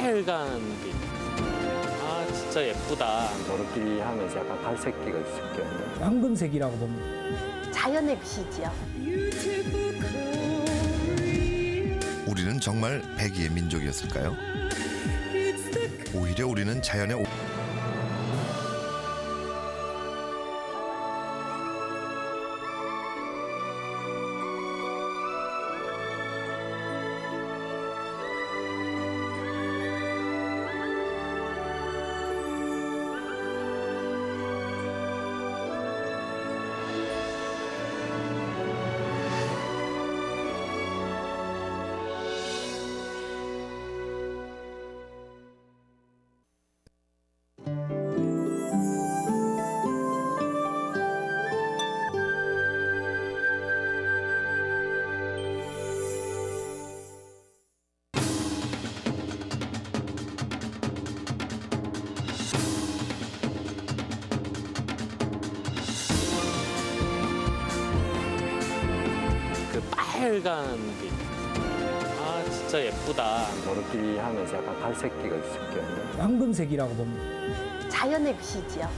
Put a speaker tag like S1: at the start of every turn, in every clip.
S1: 빨간 빛. 아, 진짜 예쁘다.
S2: 노릇끼리 하면서 약간 갈색기가 있을 경우.
S3: 황금색이라고 봅니다.
S4: 자연의 빛이지요.
S5: 우리는 정말 백이의 민족이었을까요? 오히려 우리는 자연의
S1: 그 빨간 빛. 아, 진짜 예쁘다.
S2: 노릇끼리 하면서 약간 갈색기가 있을 경우.
S3: 황금색이라고 봅니다.
S4: 자연의 빛이지요.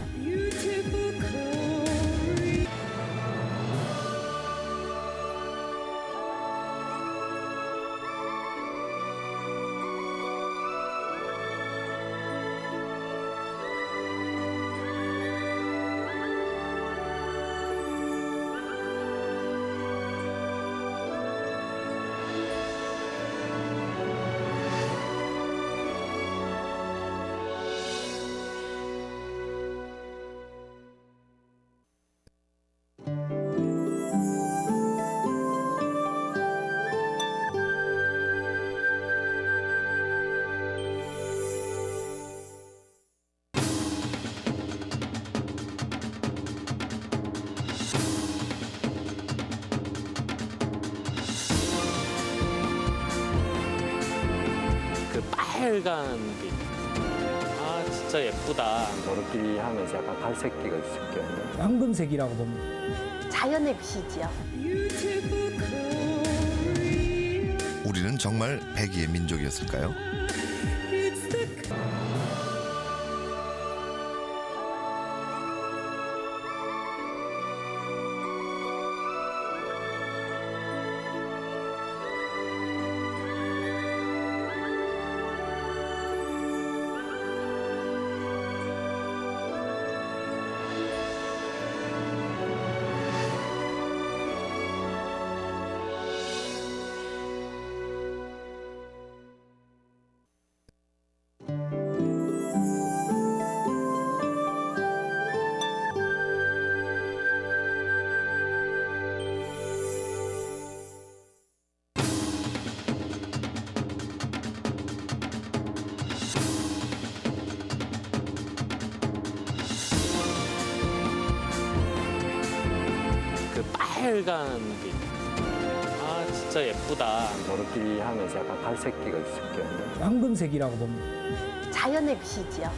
S1: 그 빨간 빛. 아, 진짜 예쁘다.
S2: 노릇끼리 하면서 약간 갈색기가 있을 경우.
S3: 황금색이라고 봅니다.
S4: 자연의 빛이지요.
S5: 우리는 정말 백이의 민족이었을까요?
S1: 그 빨간 빛. 아, 진짜 예쁘다.
S2: 노릇끼리 하면서 약간 갈색기가 있을 경우.
S3: 황금색이라고 봅니다.
S4: 자연의 빛이지요.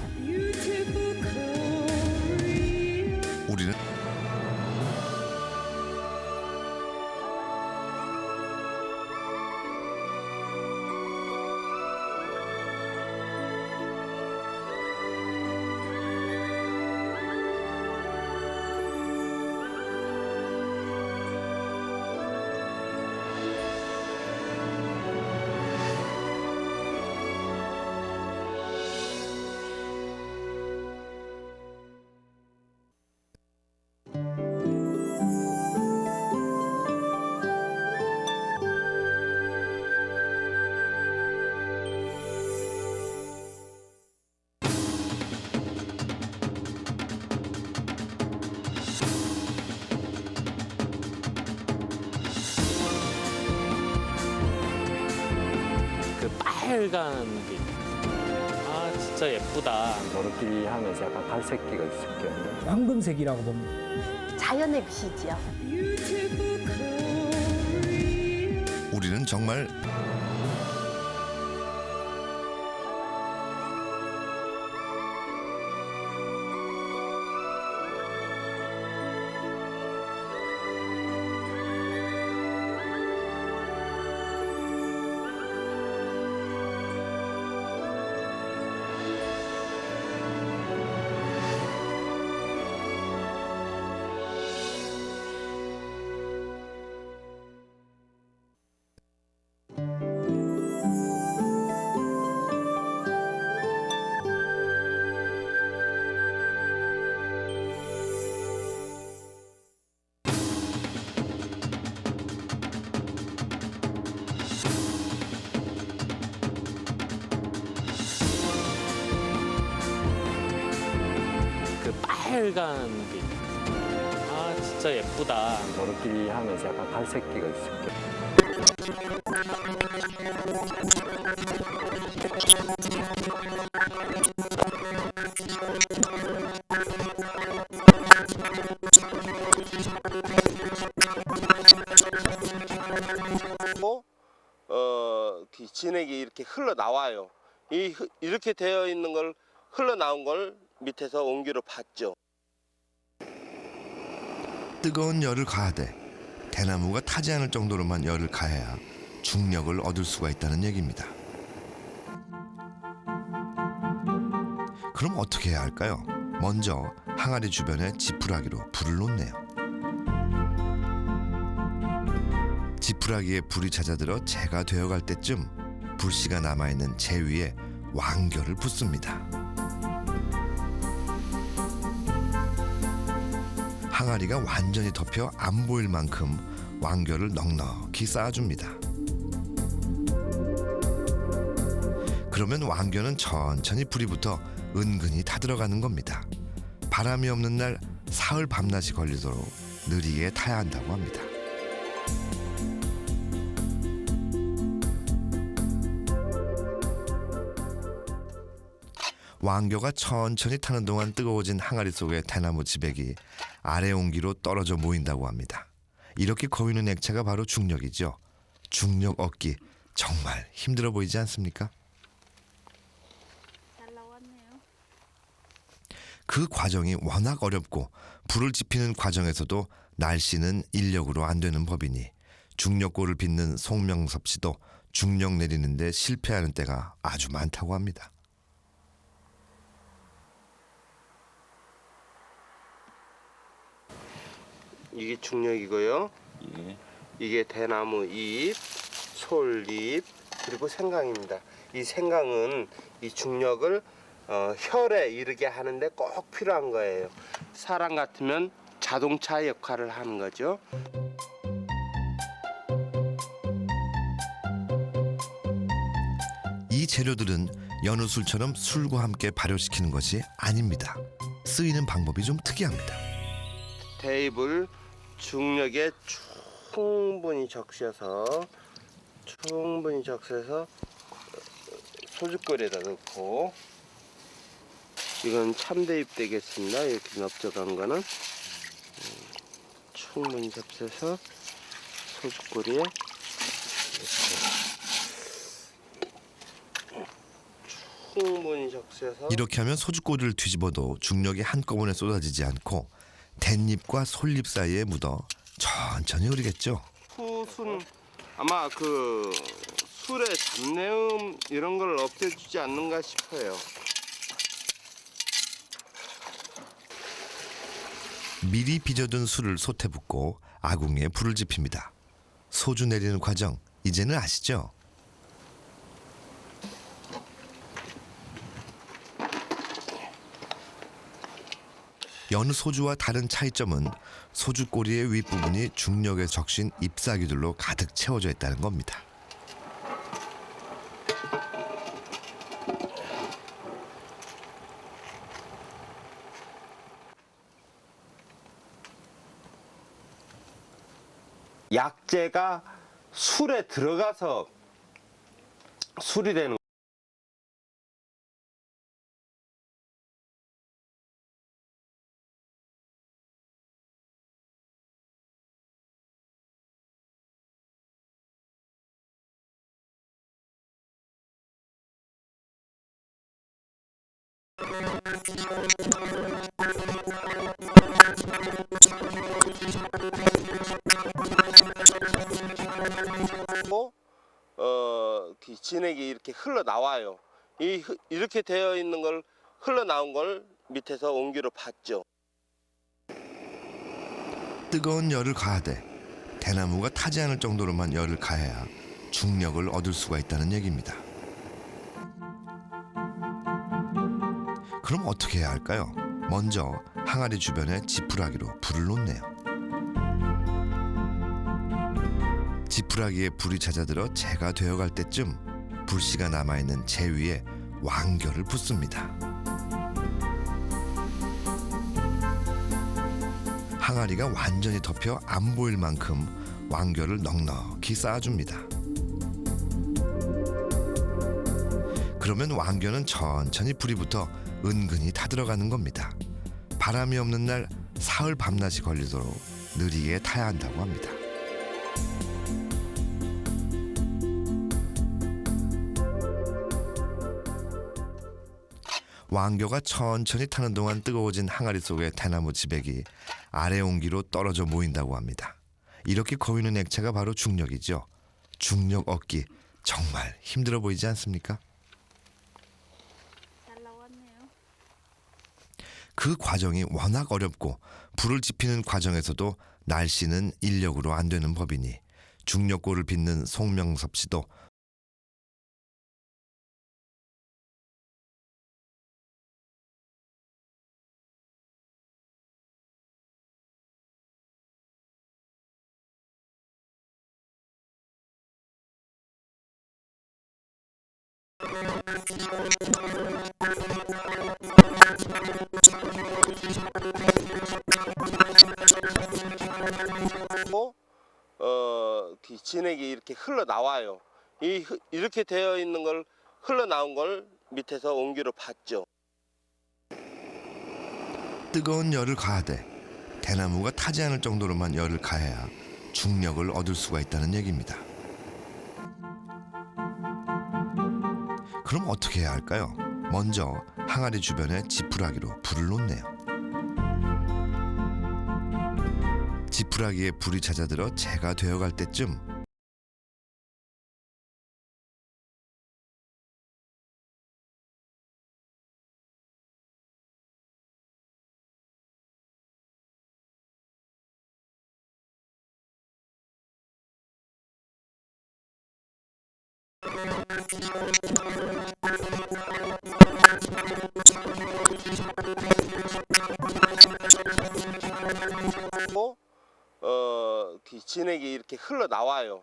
S5: 우리는
S1: 그 빨간 빛. 아, 진짜 예쁘다.
S2: 노릇끼리 하면서 약간 갈색기가 있을 경우.
S3: 황금색이라고 봅니다.
S4: 자연의 빛이지요.
S5: 우리는 정말
S1: 빨간 빛. 아 진짜 예쁘다.
S2: 노릇끼리하면서 약간 갈색기가 있을 거예요.
S6: 진액이 이렇게 흘러나와요. 이렇게 되어 있는 걸 흘러나온 걸 밑에서 온기로 봤죠.
S5: 뜨거운 열을 가하되 대나무가 타지 않을 정도로만 열을 가해야 중력을 얻을 수가 있다는 얘기입니다. 그럼 어떻게 해야 할까요? 먼저 항아리 주변에 지푸라기로 불을 놓네요. 지푸라기에 불이 잦아들어 재가 되어갈 때쯤 불씨가 남아있는 재 위에 왕겨를 붓습니다. 항아리가 완전히 덮여 안 보일 만큼 왕겨를 넉넉히 쌓아줍니다. 그러면 왕겨는 천천히 불이 붙어 은근히 타들어가는 겁니다. 바람이 없는 날 사흘 밤낮이 걸리도록 느리게 타야 한다고 합니다. 왕겨가 천천히 타는 동안 뜨거워진 항아리 속의 대나무 지백이 아래 온기로 떨어져 모인다고 합니다. 이렇게 고이는 액체가 바로 중력이죠. 중력 얻기 정말 힘들어 보이지 않습니까? 그 과정이 워낙 어렵고 불을 지피는 과정에서도 날씨는 인력으로 안 되는 법이니 중력골을 빚는 송명섭 씨도 중력 내리는데 실패하는 때가 아주 많다고 합니다.
S6: 이게 중력이고요. 이게 대나무 잎, 솔잎, 그리고 생강입니다. 이 생강은 이 중력을 혈에 이르게 하는데 꼭 필요한 거예요. 사람 같으면 자동차 역할을 하는 거죠.
S5: 이 재료들은 여느 술처럼 술과 함께 발효시키는 것이 아닙니다. 쓰이는 방법이 좀 특이합니다.
S6: 대입을 중력에 충분히 적셔서 소주거리에다 넣고, 이건 참대입 되겠습니다. 이렇게 넓적한 거는 충분히 적셔서 소주거리에 충분히 적셔서.
S5: 이렇게 하면 소주꼬리를 뒤집어도 중력이 한꺼번에 쏟아지지 않고 댄잎과 솔잎 사이에 묻어 천천히 흐르겠죠.
S6: 후순 아마 그 술의 잡내음 이런 걸 없애주지 않는가 싶어요.
S5: 미리 빚어둔 술을 솥에 붓고 아궁이에 불을 지핍니다. 소주 내리는 과정 이제는 아시죠? 여느 소주와 다른 차이점은 소주 꼬리의 윗부분이 중력에 적신 잎사귀들로 가득 채워져 있다는 겁니다.
S6: 약재가 술에 들어가서 술이 되는 진액이 이렇게 흘러나와요. 이렇게 되어 있는 걸 흘러나온 걸 밑에서 온기로 봤죠.
S5: 뜨거운 열을 가하되 대나무가 타지 않을 정도로만 열을 가해야 중력을 얻을 수가 있다는 얘기입니다. 그럼 어떻게 해야 할까요? 먼저 항아리 주변에 지푸라기로 불을 놓네요. 지푸라기에 불이 잦아들어 재가 되어갈 때쯤 불씨가 남아있는 재 위에 왕겨를 붓습니다. 항아리가 완전히 덮여 안 보일 만큼 왕겨를 넉넉히 쌓아줍니다. 그러면 왕겨는 천천히 불이 붙어 은근히 타들어가는 겁니다. 바람이 없는 날 사흘 밤낮이 걸리도록 느리게 타야 한다고 합니다. 왕겨가 천천히 타는 동안 뜨거워진 항아리 속의 대나무 지백이 아래 온기로 떨어져 모인다고 합니다. 이렇게 고이는 액체가 바로 중력이죠. 중력 얻기 정말 힘들어 보이지 않습니까? 그 과정이 워낙 어렵고 불을 지피는 과정에서도 날씨는 인력으로 안 되는 법이니 중력골을 빚는 송명섭 씨도
S6: 진액이 이렇게 흘러나와요. 이렇게 되어 있는 걸 흘러나온 걸 밑에서 온기로 받죠.
S5: 뜨거운 열을 가하되 대나무가 타지 않을 정도로만 열을 가해야 중력을 얻을 수가 있다는 얘기입니다. 그럼 어떻게 해야 할까요? 먼저 항아리 주변에 지푸라기로 불을 놓네요. 지푸라기에 불이 잦아들어 재가 되어갈 때쯤
S6: 진액이 이렇게 흘러나와요.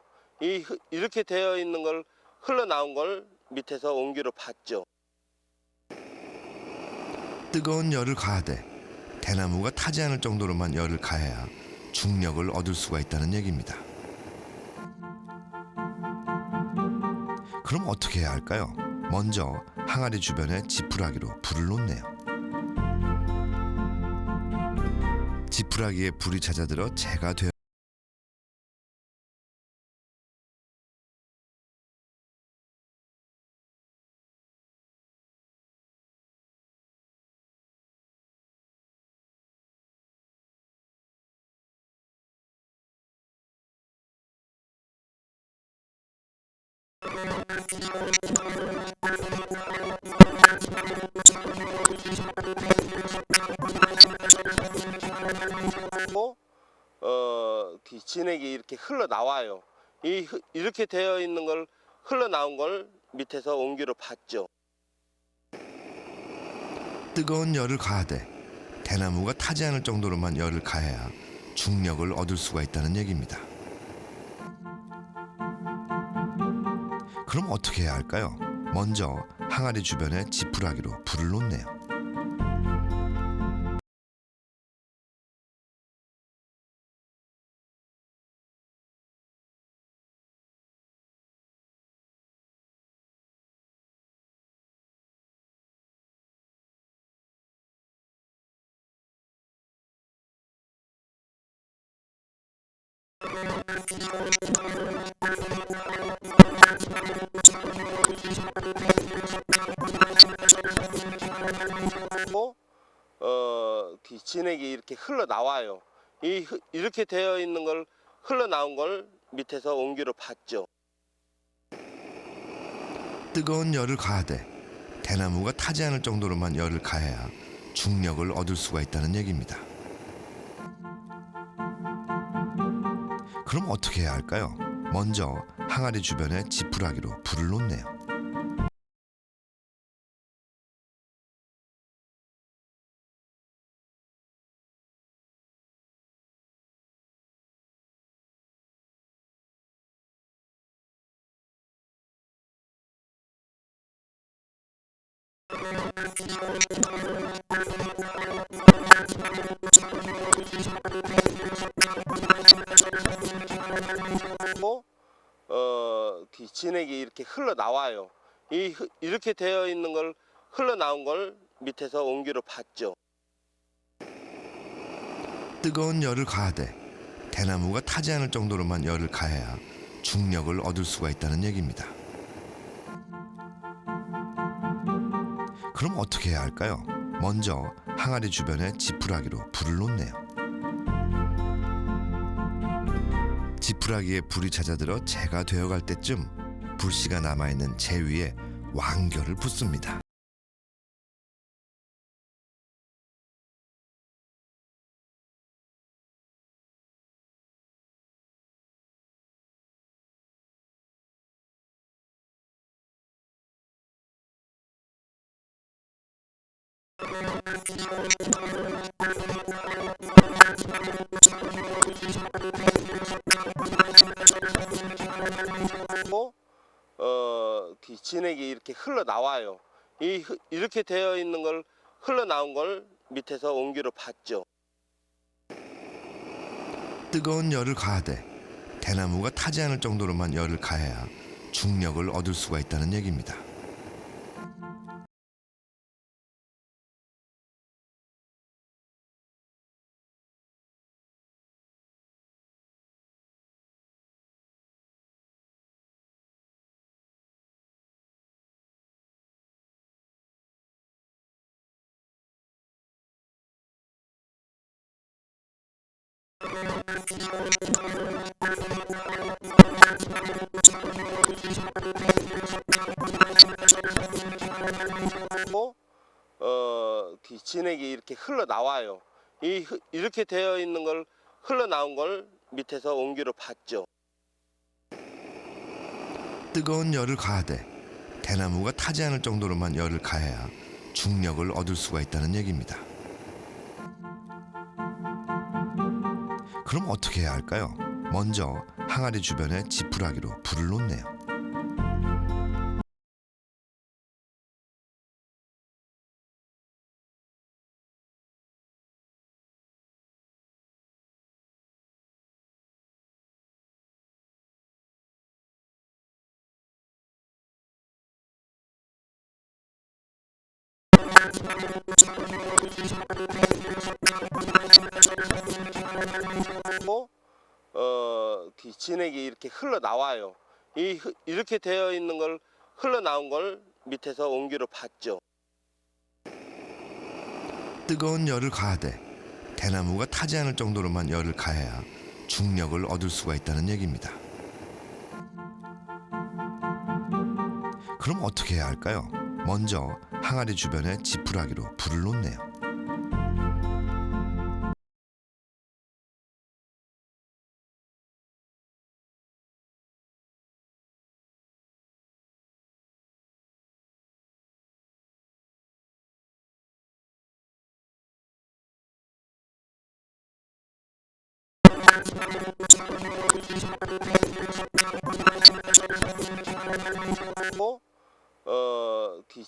S6: 이렇게 되어 있는 걸 흘러나온 걸 밑에서 온기로 받죠.
S5: 뜨거운 열을 가하되 대나무가 타지 않을 정도로만 열을 가해야 중력을 얻을 수가 있다는 얘기입니다. 그럼 어떻게 해야 할까요? 먼저 항아리 주변에 지푸라기로 불을 놓네요. 지푸라기에 불이 잦아들어 재가 되어
S6: 진액이 이렇게 흘러나와요. 이렇게 되어 있는 걸 흘러나온 걸 밑에서 온기로 받죠.
S5: 뜨거운 열을 가하되 대나무가 타지 않을 정도로만 열을 가해야 중력을 얻을 수가 있다는 얘기입니다. 그럼 어떻게 해야 할까요? 먼저 항아리 주변에 지푸라기로 불을 놓네요.
S6: 진액이 이렇게 흘러나와요. 이렇게 되어 있는 걸 흘러나온 걸 밑에서 온기로 받죠.
S5: 뜨거운 열을 가하되 대나무가 타지 않을 정도로만 열을 가해야 중력을 얻을 수가 있다는 얘기입니다. 그럼 어떻게 해야 할까요? 먼저 항아리 주변에 지푸라기로 불을 놓네요.
S6: 진액이 이렇게 흘러나와요. 이렇게 되어 있는 걸 흘러나온 걸 밑에서 온기로 봤죠.
S5: 뜨거운 열을 가하되 대나무가 타지 않을 정도로만 열을 가해야 중력을 얻을 수가 있다는 얘기입니다. 그럼 어떻게 해야 할까요? 먼저 항아리 주변에 지푸라기로 불을 놓네요. 지푸라기에 불이 찾아들어 재가 되어갈 때쯤 불씨가 남아있는 재 위에 왕겨를 붓습니다.
S6: 진액이 이렇게 흘러나와요. 이렇게 되어 있는 걸 흘러나온 걸 밑에서 온기로 봤죠.
S5: 뜨거운 열을 가하되 대나무가 타지 않을 정도로만 열을 가해야 중력을 얻을 수가 있다는 얘기입니다.
S6: 진액이 이렇게 흘러나와요. 이렇게 되어 있는 걸 흘러나온 걸 밑에서 온기로 봤죠.
S5: 뜨거운 열을 가하되 대나무가 타지 않을 정도로만 열을 가해야 중력을 얻을 수가 있다는 얘기입니다. 그럼 어떻게 해야 할까요? 먼저 항아리 주변에 지푸라기로 불을 놓네요.
S6: 진액이 이렇게 흘러나와요. 이렇게 되어 있는 걸 흘러나온 걸 밑에서 온기로 봤죠.
S5: 뜨거운 열을 가하되 대나무가 타지 않을 정도로만 열을 가해야 중력을 얻을 수가 있다는 얘기입니다. 그럼 어떻게 해야 할까요? 먼저 항아리 주변에 지푸라기로 불을 놓네요.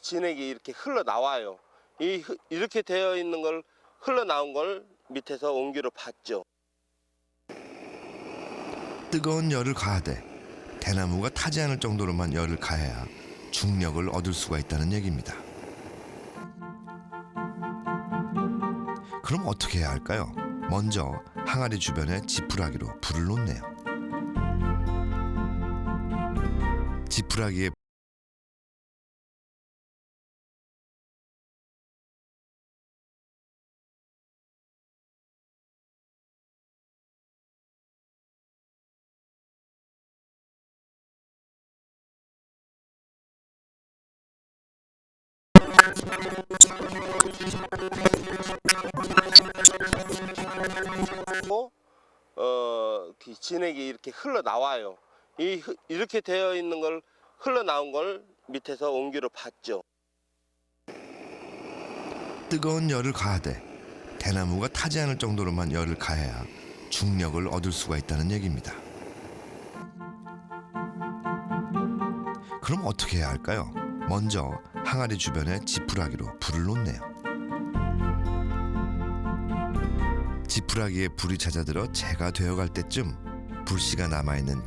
S6: 진액이 이렇게 흘러나와요. 이렇게 되어 있는 걸 흘러나온 걸 밑에서 온기로 봤죠.
S5: 뜨거운 열을 가하되 대나무가 타지 않을 정도로만 열을 가해야 중력을 얻을 수가 있다는 얘기입니다. 그럼 어떻게 해야 할까요? 먼저 항아리 주변에 지푸라기로 불을 놓네요. 지푸라기에
S6: 진액이 이렇게 흘러나와요. 이렇게 되어 있는 걸 흘러나온 걸 밑에서 온기로 봤죠.
S5: 뜨거운 열을 가하되 대나무가 타지 않을 정도로만 열을 가해야 중력을 얻을 수가 있다는 얘기입니다. 그럼 어떻게 해야 할까요? 먼저 항아리 주변에 지푸라기로 불을 놓네요. 지푸라기에 불이 잦아들어 재가 되어갈 때쯤 불씨가 남아있는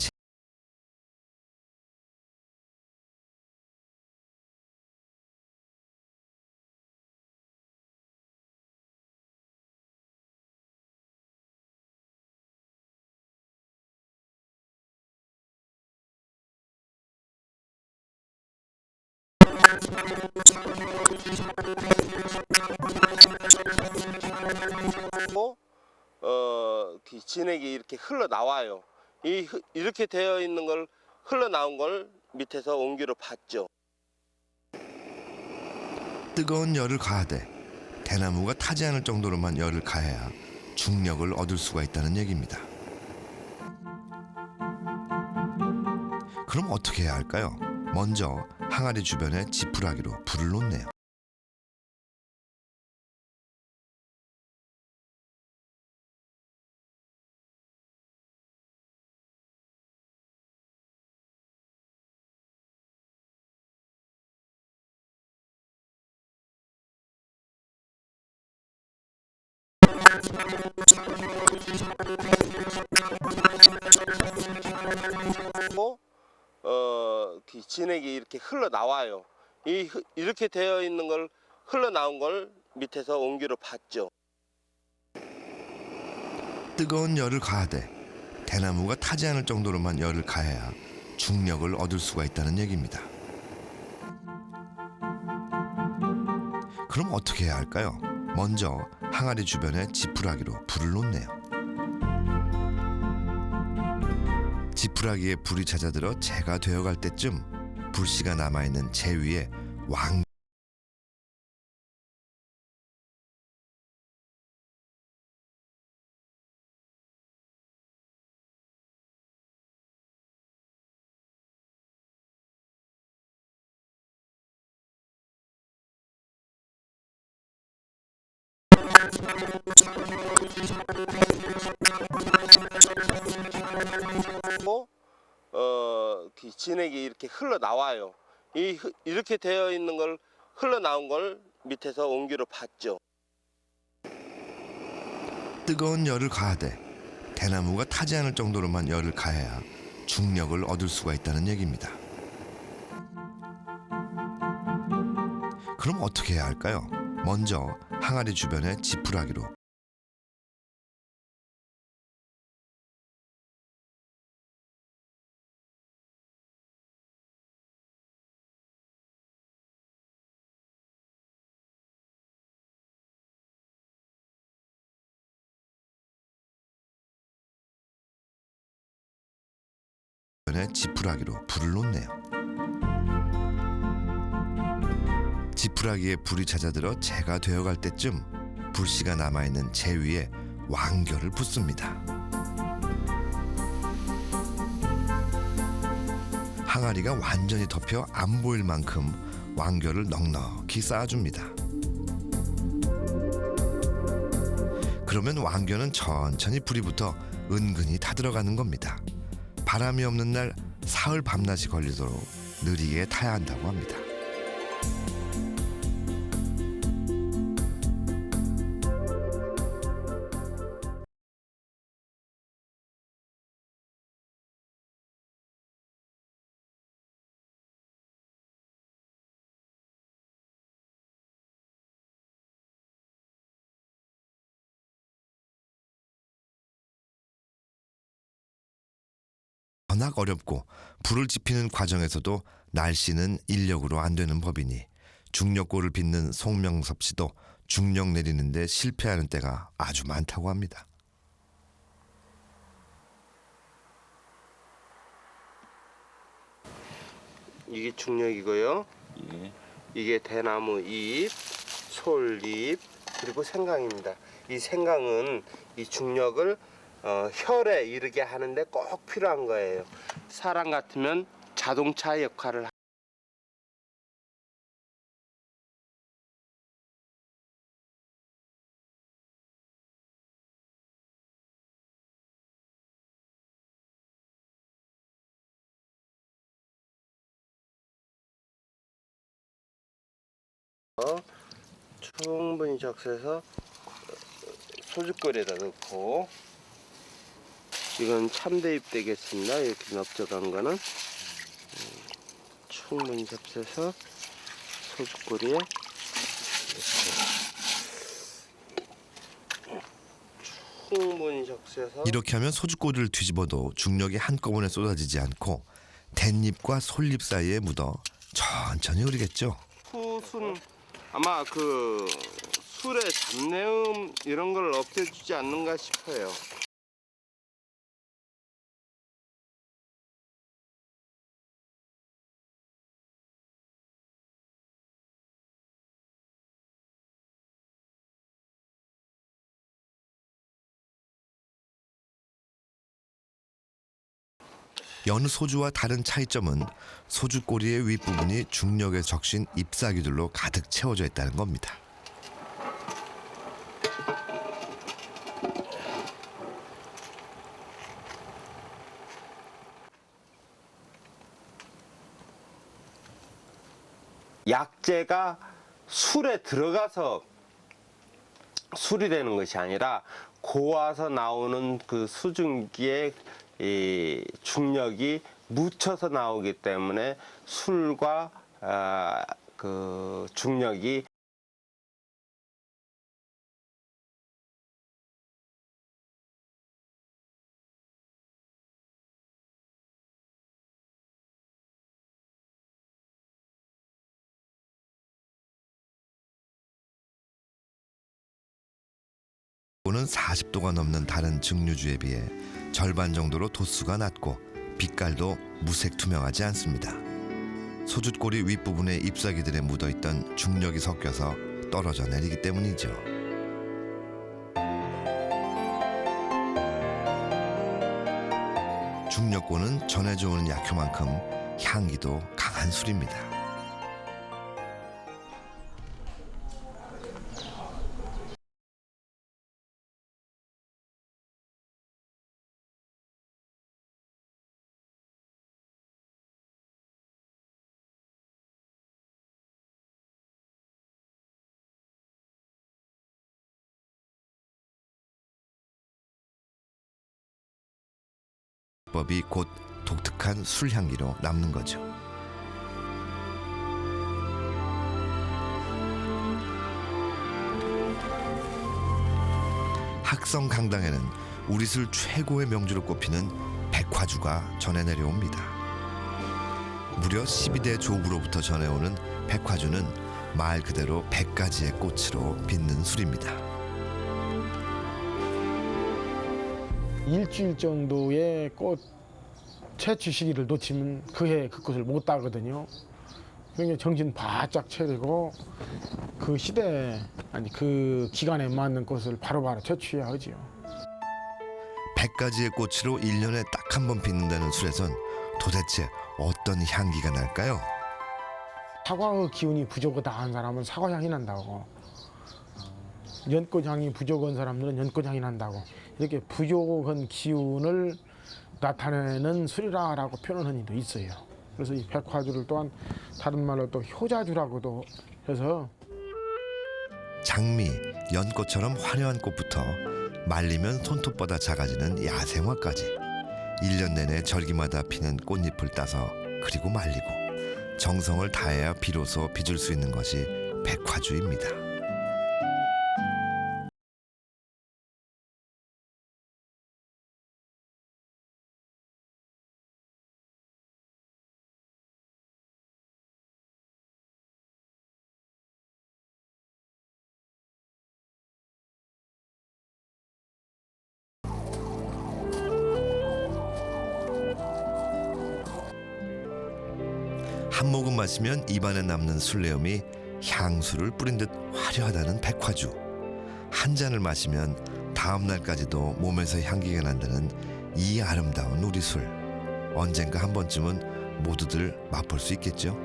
S6: 진액이 이렇게 흘러나와요. 이렇게 되어 있는 걸 흘러나온 걸 밑에서 온기로 봤죠.
S5: 뜨거운 열을 가하되 대나무가 타지 않을 정도로만 열을 가해야 중력을 얻을 수가 있다는 얘기입니다. 그럼 어떻게 해야 할까요? 먼저 항아리 주변에 지푸라기로 불을 놓네요.
S6: 진액이 이렇게 흘러나와요. 이렇게 되어 있는 걸 흘러나온 걸 밑에서 온기로 봤죠.
S5: 뜨거운 열을 가하되 대나무가 타지 않을 정도로만 열을 가해야 중력을 얻을 수가 있다는 얘기입니다. 그럼 어떻게 해야 할까요? 먼저 항아리 주변에 지푸라기로 불을 놓네요. 지푸라기에 불이 잦아들어 재가 되어갈 때쯤 불씨가 남아있는 재 위에 왕
S6: 진액이 이렇게 흘러나와요. 이렇게 되어 있는 걸 흘러나온 걸 밑에서 온기로 봤죠.
S5: 뜨거운 열을 가하되 대나무가 타지 않을 정도로만 열을 가해야 중력을 얻을 수가 있다는 얘기입니다. 그럼 어떻게 해야 할까요? 먼저 항아리 주변에 지푸라기로 지푸라기로 불을 놓네요. 지푸라기에 불이 잦아들어 재가 되어갈 때쯤 불씨가 남아있는 재 위에 왕겨를 붓습니다. 항아리가 완전히 덮여 안 보일 만큼 왕겨를 넉넉히 쌓아줍니다. 그러면 왕겨는 천천히 불이 붙어 은근히 타들어가는 겁니다. 바람이 없는 날 사흘 밤낮이 걸리도록 느리게 타야 한다고 합니다. 워낙 어렵고 불을 지피는 과정에서도 날씨는 인력으로 안 되는 법이니 중력골을 빚는 송명섭 씨도 중력 내리는데 실패하는 때가 아주 많다고 합니다.
S6: 이게 중력이고요.
S1: 예.
S6: 이게 대나무 잎, 솔잎, 그리고 생강입니다. 이 생강은 이 중력을 혈에 이르게 하는데 꼭 필요한 거예요. 사람 같으면 자동차 역할을 충분히 적셔서 소주끓에다 넣고, 이건 참대입 되겠습니다. 이렇게 넓적한 거는 충분히 적셔서 소주꼬리에 충분히 적셔서.
S5: 이렇게 하면 소주꼬리를 뒤집어도 중력이 한꺼번에 쏟아지지 않고 댄잎과 솔잎 사이에 묻어 천천히 우리겠죠.
S6: 풋은 아마 그 술의 잡내음 이런 걸 없애주지 않는가 싶어요.
S5: 여느 소주와 다른 차이점은 소주꼬리의 윗부분이 중력에 적신 잎사귀들로 가득 채워져 있다는 겁니다.
S6: 약재가 술에 들어가서 술이 되는 것이 아니라 고와서 나오는 그 수증기의 이 중력이 묻혀서 나오기 때문에 술과 그 중력이
S5: 는 40도가 넘는 다른 증류주에 비해 절반 정도로 도수가 낮고 빛깔도 무색 투명하지 않습니다. 소주꼬리 윗부분에 잎사귀들에 묻어있던 중력이 섞여서 떨어져 내리기 때문이죠. 중력고는 전해져 오는 약효만큼 향기도 강한 술입니다. 법이 곧 독특한 술 향기로 남는 거죠. 학성 강당에는 우리 술 최고의 명주로 꼽히는 백화주가 전해 내려옵니다. 무려 12대 조부로부터 전해오는 백화주는 말 그대로 100가지의 꽃으로 빛는 술입니다.
S7: 일주일 정도의 꽃 채취 시기를 놓치면 그해 그 꽃을 못 따거든요. 그러니까 정신 바짝 차리고 그 시대에 아니 그 기간에 맞는 꽃을 바로바로 채취해야 하지요.
S5: 100가지의 꽃으로 1년에 딱 한 번 빛는다는 술에선 도대체 어떤 향기가 날까요?
S7: 사과의 기운이 부족하다 한 사람은 사과 향이 난다고, 연꽃 향이 부족한 사람들은 연꽃 향이 난다고, 이렇게 부족한 기운을 나타내는 술이라고 표현하는 이도 있어요. 그래서 이 백화주를 또한 다른 말로 또 효자주라고도 해서,
S5: 장미, 연꽃처럼 화려한 꽃부터 말리면 손톱보다 작아지는 야생화까지 1년 내내 절기마다 피는 꽃잎을 따서 그리고 말리고 정성을 다해야 비로소 빚을 수 있는 것이 백화주입니다. 한 모금 마시면 입안에 남는 술내음이 향수를 뿌린 듯 화려하다는 백화주. 한 잔을 마시면 다음 날까지도 몸에서 향기가 난다는 이 아름다운 우리 술. 언젠가 한 번쯤은 모두들 맛볼 수 있겠죠.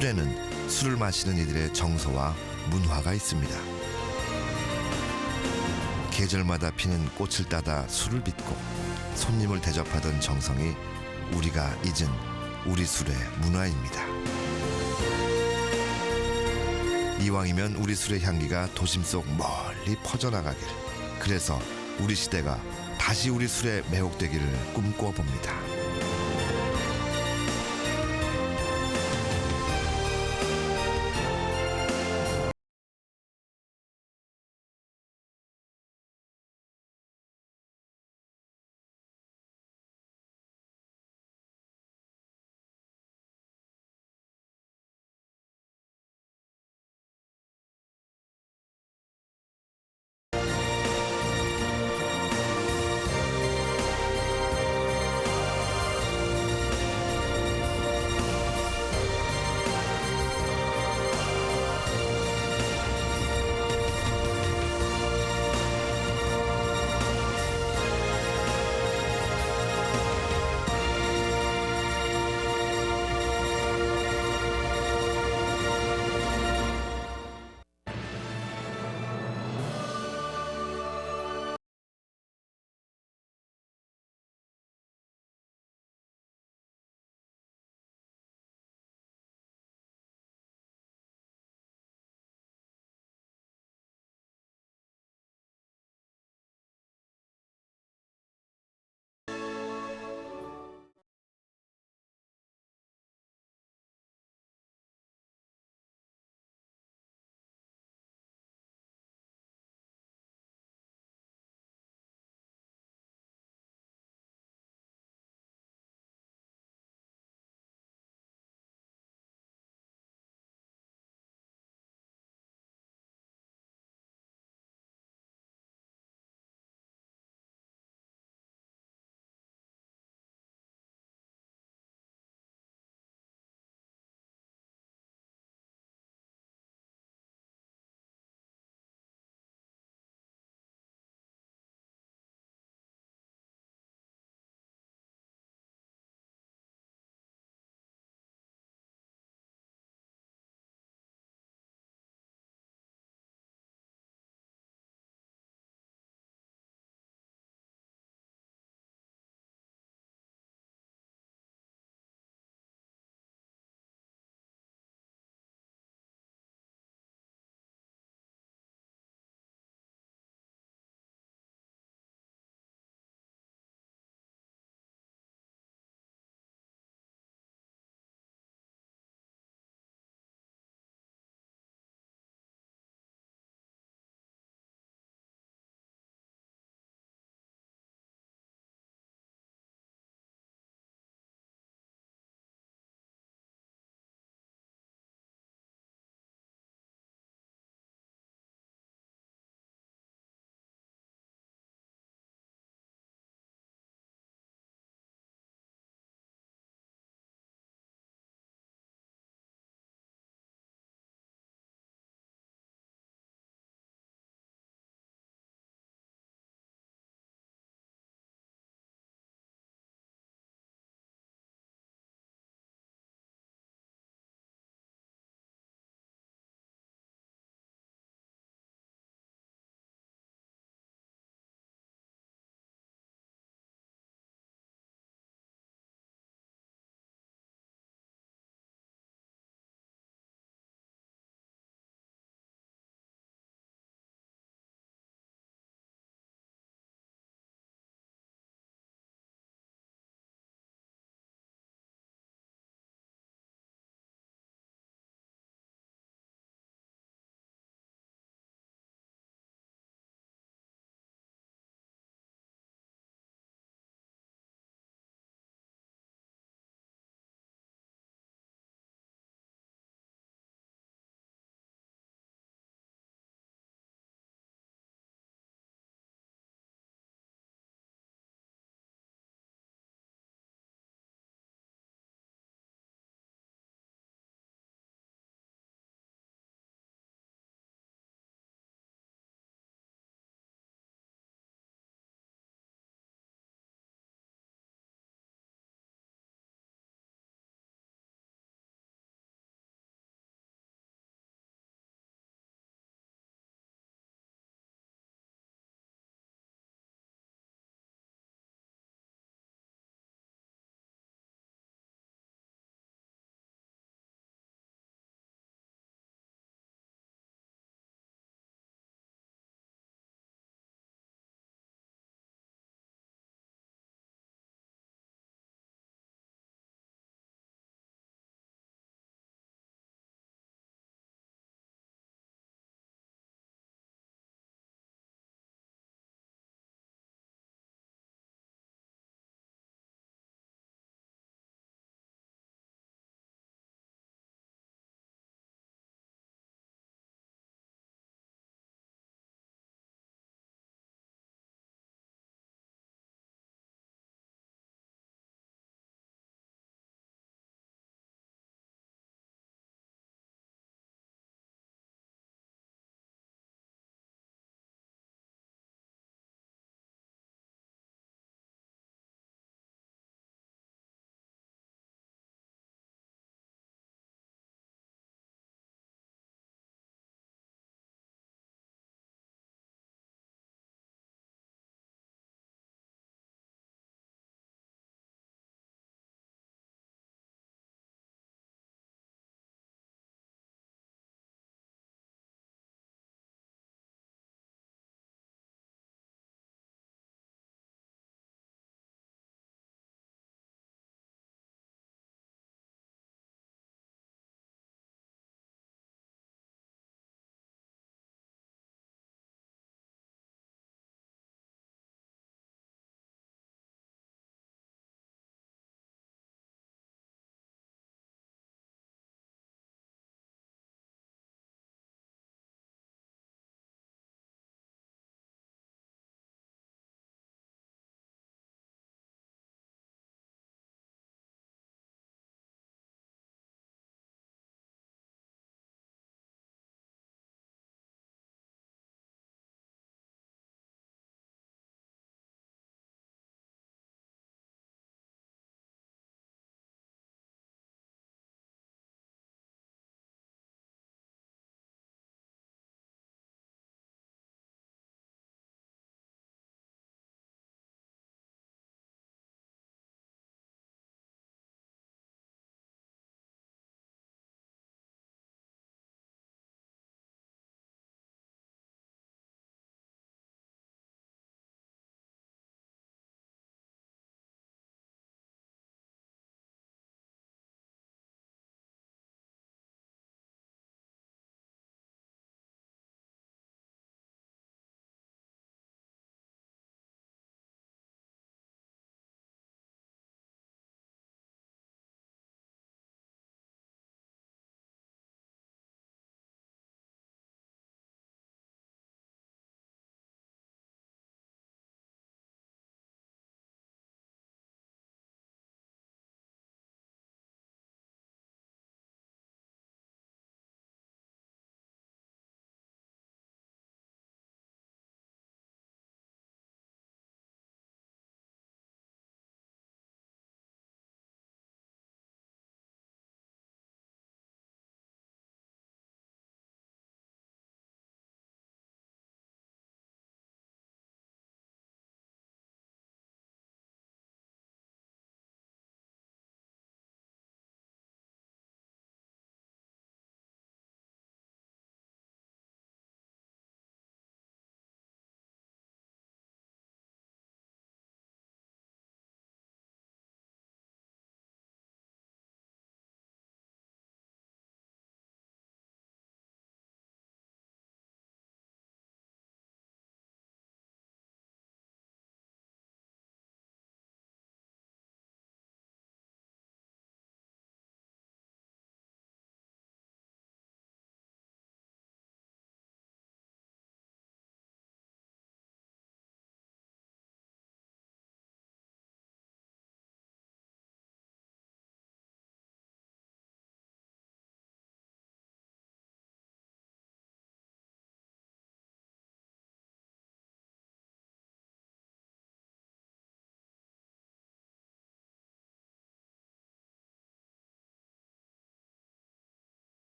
S5: 술에는 술을 마시는 이들의 정서와 문화가 있습니다. 계절마다 피는 꽃을 따다 술을 빚고 손님을 대접하던 정성이 우리가 잊은 우리 술의 문화입니다. 이왕이면 우리 술의 향기가 도심 속 멀리 퍼져나가길, 그래서 우리 시대가 다시 우리 술에 매혹되기를 꿈꿔봅니다.